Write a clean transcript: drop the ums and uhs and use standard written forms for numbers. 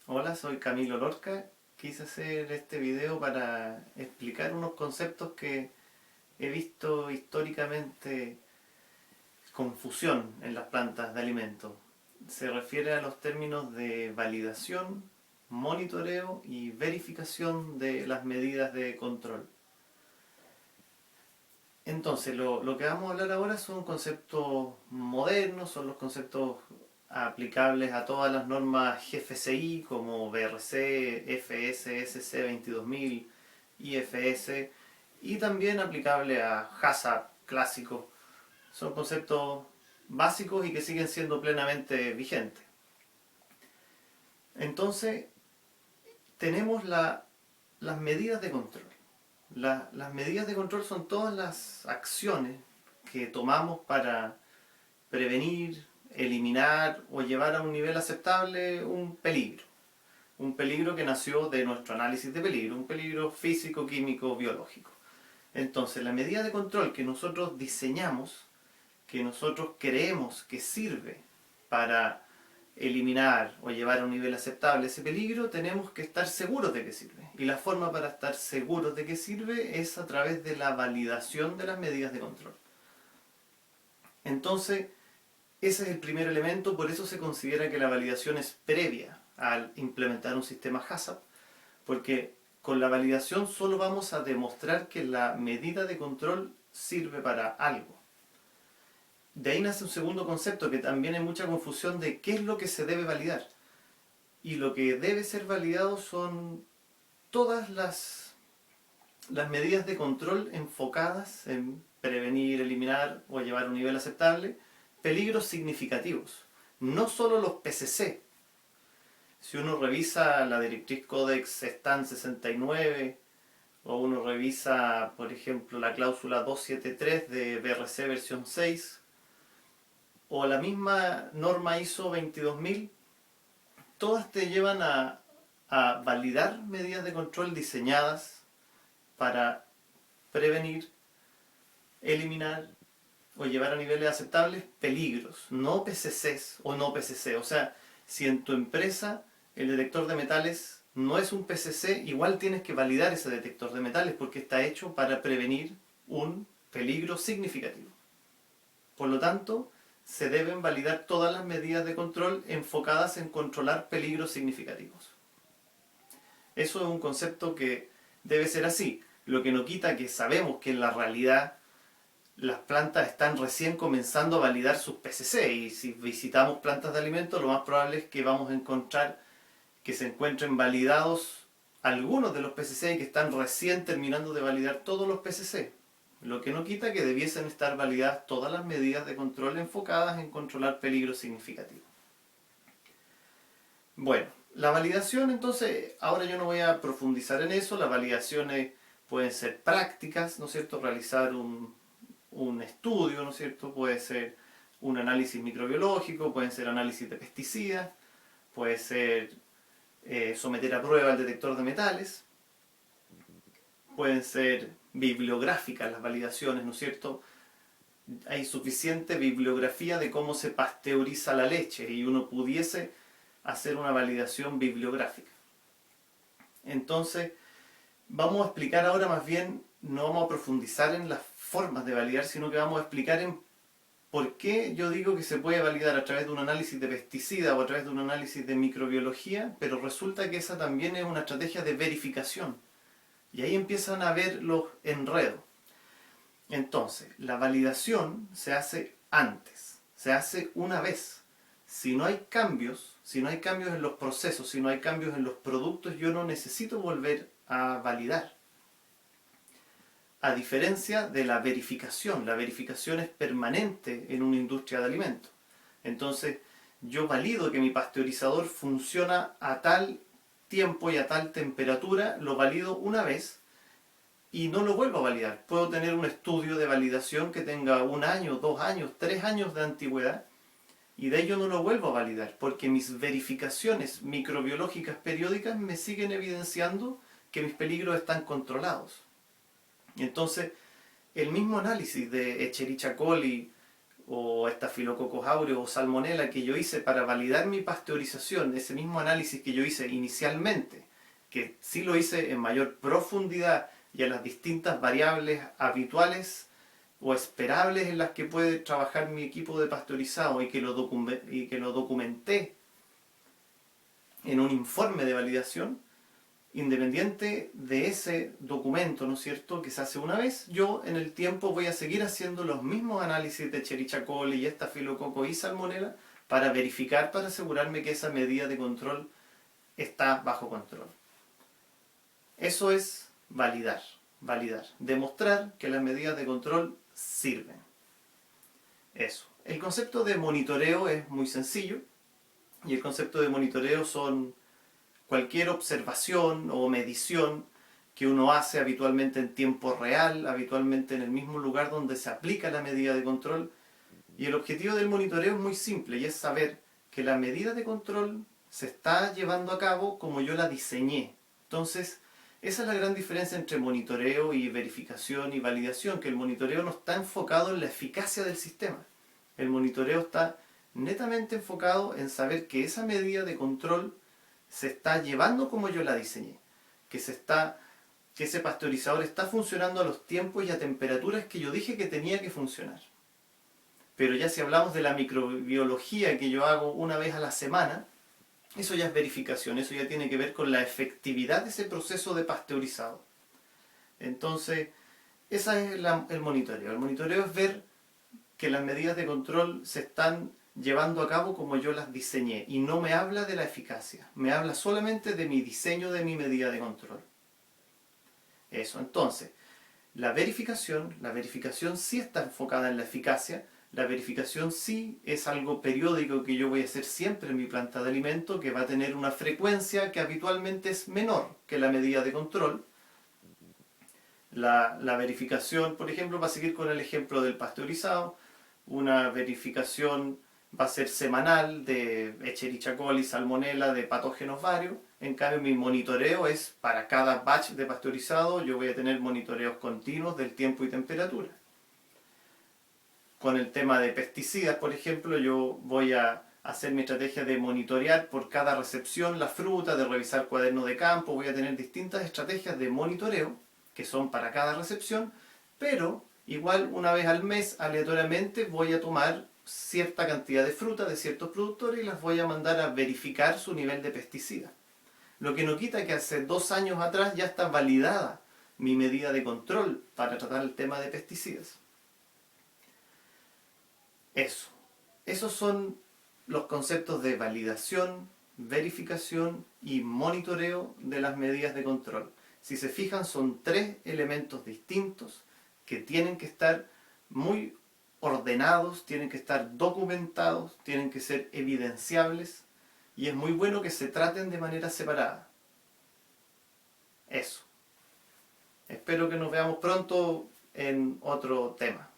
Hola, soy Camilo Lorca. Quise hacer este video para explicar unos conceptos que he visto históricamente confusión en las plantas de alimentos. Se refiere a los términos de validación, monitoreo y verificación de las medidas de control. Entonces, lo que vamos a hablar ahora son conceptos modernos, son los conceptos aplicables a todas las normas GFCI como BRC, FS, SC 22000, IFS y también aplicable a HACCP clásico. Son conceptos básicos y que siguen siendo plenamente vigentes. Entonces, tenemos las medidas de control. Las medidas de control son todas las acciones que tomamos para prevenir, eliminar o llevar a un nivel aceptable un peligro. Un peligro que nació de nuestro análisis de peligro, un peligro físico, químico, biológico. Entonces, la medida de control que nosotros diseñamos, que nosotros creemos que sirve para eliminar o llevar a un nivel aceptable ese peligro, tenemos que estar seguros de que sirve. Y la forma para estar seguros de que sirve es a través de la validación de las medidas de control. Entonces, ese es el primer elemento, por eso se considera que la validación es previa al implementar un sistema HACCP, porque con la validación solo vamos a demostrar que la medida de control sirve para algo. De ahí nace un segundo concepto que también hay mucha confusión de qué es lo que se debe validar. Y lo que debe ser validado son todas las medidas de control enfocadas en prevenir, eliminar o llevar a un nivel aceptable peligros significativos. No solo los PCC. Si uno revisa la directriz Codex STAN 69 o uno revisa, por ejemplo, la cláusula 273 de BRC versión 6 o la misma norma ISO 22000, todas te llevan a validar medidas de control diseñadas para prevenir, eliminar o llevar a niveles aceptables peligros, no PCCs o no PCC. O sea, si en tu empresa el detector de metales no es un PCC, igual tienes que validar ese detector de metales porque está hecho para prevenir un peligro significativo. Por lo tanto, se deben validar todas las medidas de control enfocadas en controlar peligros significativos. Eso es un concepto que debe ser así, lo que no quita que sabemos que en la realidad las plantas están recién comenzando a validar sus PCC y si visitamos plantas de alimentos lo más probable es que vamos a encontrar que se encuentren validados algunos de los PCC y que están recién terminando de validar todos los PCC. Lo que no quita que debiesen estar validadas todas las medidas de control enfocadas en controlar peligros significativos. Bueno, la validación entonces, ahora yo no voy a profundizar en eso, las validaciones pueden ser prácticas, ¿no es cierto? Realizar un estudio, ¿no es cierto? Puede ser un análisis microbiológico, pueden ser análisis de pesticidas, puede ser someter a prueba el detector de metales, pueden ser bibliográficas las validaciones, ¿no es cierto? Hay suficiente bibliografía de cómo se pasteuriza la leche y uno pudiese hacer una validación bibliográfica. Entonces, vamos a explicar ahora más bien, no vamos a profundizar en las formas de validar, sino que vamos a explicar en por qué yo digo que se puede validar a través de un análisis de pesticida o a través de un análisis de microbiología, pero resulta que esa también es una estrategia de verificación. Y ahí empiezan a ver los enredos. Entonces, la validación se hace antes, se hace una vez. Si no hay cambios en los procesos, si no hay cambios en los productos, yo no necesito volver a validar. A diferencia de la verificación es permanente en una industria de alimentos. Entonces, yo valido que mi pasteurizador funciona a tal tiempo y a tal temperatura, lo valido una vez y no lo vuelvo a validar. Puedo tener un estudio de validación que tenga 1 año, 2 años, 3 años de antigüedad y de ello no lo vuelvo a validar porque mis verificaciones microbiológicas periódicas me siguen evidenciando que mis peligros están controlados. Entonces, el mismo análisis de Escherichia coli o Staphylococcus aureus o Salmonella que yo hice para validar mi pasteurización, ese mismo análisis que yo hice inicialmente, que sí lo hice en mayor profundidad y a las distintas variables habituales o esperables en las que puede trabajar mi equipo de pasteurizado y que lo documenté en un informe de validación, independiente de ese documento, ¿no es cierto?, que se hace una vez, yo en el tiempo voy a seguir haciendo los mismos análisis de Escherichia coli y Staphylococcus y Salmonella para verificar, para asegurarme que esa medida de control está bajo control. Eso es validar, demostrar que las medidas de control sirven. Eso. El concepto de monitoreo es muy sencillo y el concepto de monitoreo son cualquier observación o medición que uno hace habitualmente en tiempo real, habitualmente en el mismo lugar donde se aplica la medida de control. Y el objetivo del monitoreo es muy simple y es saber que la medida de control se está llevando a cabo como yo la diseñé. Entonces, esa es la gran diferencia entre monitoreo y verificación y validación, que el monitoreo no está enfocado en la eficacia del sistema. El monitoreo está netamente enfocado en saber que esa medida de control se está llevando como yo la diseñé, que ese pasteurizador está funcionando a los tiempos y a temperaturas que yo dije que tenía que funcionar. Pero ya si hablamos de la microbiología que yo hago una vez a la semana, eso ya es verificación, eso ya tiene que ver con la efectividad de ese proceso de pasteurizado. Entonces, ese es el monitoreo. El monitoreo es ver que las medidas de control se están llevando a cabo como yo las diseñé y no me habla de la eficacia, me habla solamente de mi diseño de mi medida de control. Eso, entonces, la verificación sí está enfocada en la eficacia, la verificación sí es algo periódico que yo voy a hacer siempre en mi planta de alimento, que va a tener una frecuencia que habitualmente es menor que la medida de control. La verificación, por ejemplo, va a seguir con el ejemplo del pasteurizado, una verificación va a ser semanal de Escherichia coli, Salmonella, de patógenos varios. En cambio, mi monitoreo es para cada batch de pasteurizado, yo voy a tener monitoreos continuos del tiempo y temperatura. Con el tema de pesticidas, por ejemplo, yo voy a hacer mi estrategia de monitorear por cada recepción la fruta, de revisar cuadernos de campo, voy a tener distintas estrategias de monitoreo que son para cada recepción, pero igual una vez al mes, aleatoriamente, voy a tomar cierta cantidad de fruta de ciertos productores y las voy a mandar a verificar su nivel de pesticida. Lo que no quita que hace 2 años atrás ya está validada mi medida de control para tratar el tema de pesticidas. Eso. Esos son los conceptos de validación, verificación y monitoreo de las medidas de control. Si se fijan, son 3 elementos distintos que tienen que estar muy ordenados, tienen que estar documentados, tienen que ser evidenciables y es muy bueno que se traten de manera separada. Eso. Espero que nos veamos pronto en otro tema.